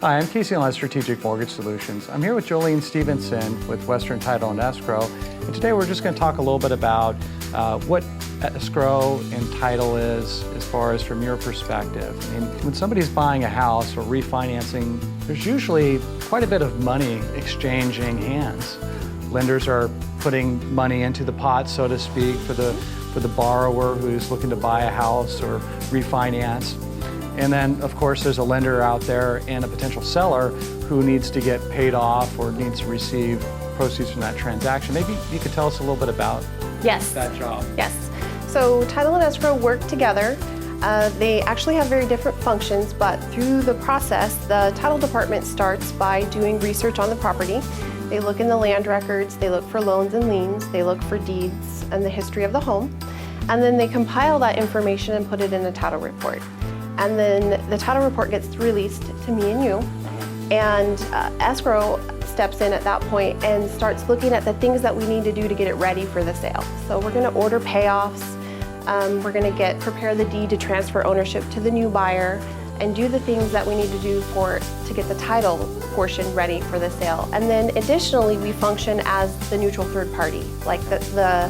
Hi, I'm Casey on Strategic Mortgage Solutions. I'm here with Jolene Stephenson with Western Title and Escrow. And today we're just going to talk a little bit about what escrow and title is as far as from your perspective. I mean, when somebody's buying a house or refinancing, there's usually quite a bit of money exchanging hands. Lenders are putting money into the pot, so to speak, for the borrower who's looking to buy a house or refinance. And then, of course, there's a lender out there and a potential seller who needs to get paid off or needs to receive proceeds from that transaction. Maybe you could tell us a little bit about that job. Yes. So title and escrow work together. They actually have very different functions, but through the process, the title department starts by doing research on the property. They look in the land records, they look for loans and liens, they look for deeds and the history of the home, and then they compile that information and put it in a title report. And then the title report gets released to me and you, and escrow steps in at that point and starts looking at the things that we need to do to get it ready for the sale. So we're going to order payoffs, we're going to prepare the deed to transfer ownership to the new buyer, and do the things that we need to do to get the title portion ready for the sale. And then additionally, we function as the neutral third party, like the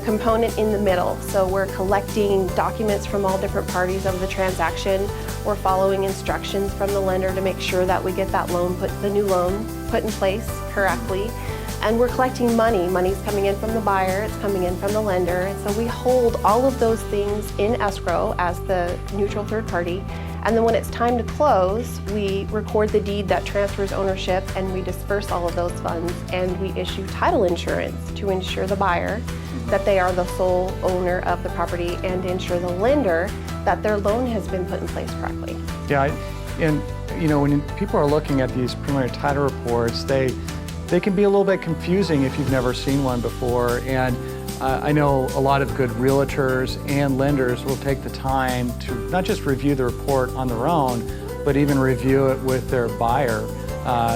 component in the middle. So we're collecting documents from all different parties of the transaction. We're following instructions from the lender to make sure that we get that the new loan put in place correctly. And we're collecting money. Money's coming in from the buyer, it's coming in from the lender. And so we hold all of those things in escrow as the neutral third party. And then when it's time to close, we record the deed that transfers ownership and we disperse all of those funds, and we issue title insurance to ensure the buyer that they are the sole owner of the property and to ensure the lender that their loan has been put in place correctly. Yeah, and you know, when people are looking at these preliminary title reports, they can be a little bit confusing if you've never seen one before. And I know a lot of good realtors and lenders will take the time to not just review the report on their own, but even review it with their buyer,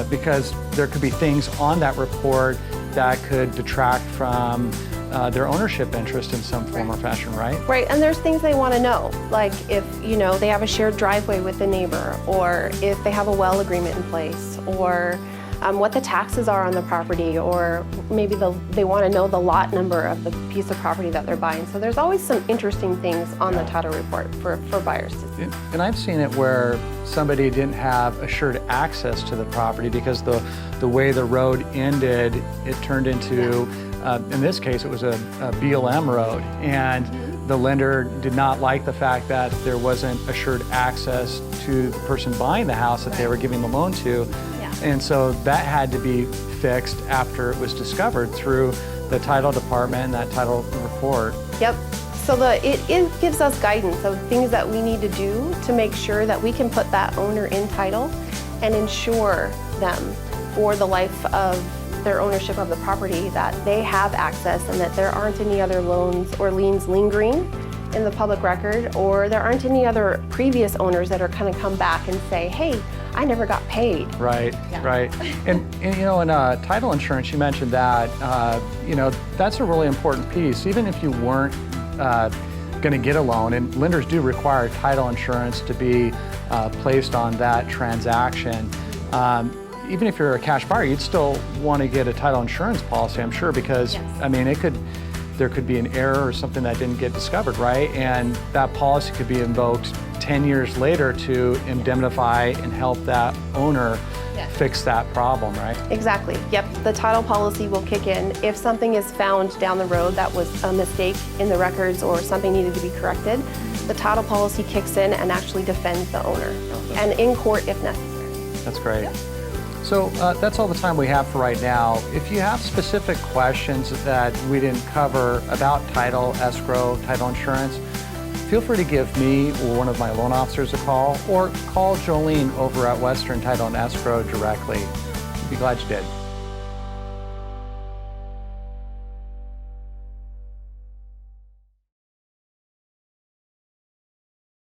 because there could be things on that report that could detract from their ownership interest in some form or fashion, right? Right, and there's things they want to know, like if they have a shared driveway with the neighbor, or if they have a well agreement in place, or what the taxes are on the property, or maybe they want to know the lot number of the piece of property that they're buying. So there's always some interesting things on the title report for buyers to see. And I've seen it where somebody didn't have assured access to the property because the way the road ended, it turned into, in this case, it was a BLM road. And the lender did not like the fact that there wasn't assured access to the person buying the house that they were giving the loan to. And so that had to be fixed after it was discovered through the title department and that title report. Yep. So it gives us guidance of things that we need to do to make sure that we can put that owner in title and insure them for the life of their ownership of the property, that they have access and that there aren't any other loans or liens lingering in the public record, or there aren't any other previous owners that are going to come back and say, hey, I never got paid. Right, right. And in title insurance, you mentioned that, that's a really important piece. Even if you weren't going to get a loan, and lenders do require title insurance to be placed on that transaction, even if you're a cash buyer, you'd still want to get a title insurance policy, I'm sure, because, I mean, there could be an error or something that didn't get discovered, right? And that policy could be invoked 10 years later to indemnify and help that owner fix that problem, right? Exactly. Yep. The title policy will kick in if something is found down the road that was a mistake in the records or something needed to be corrected. The title policy kicks in and actually defends the owner, and in court if necessary. That's great. Yep. So that's all the time we have for right now. If you have specific questions that we didn't cover about title, escrow, title insurance, feel free to give me or one of my loan officers a call, or call Jolene over at Western Title and Escrow directly. I'd be glad you did.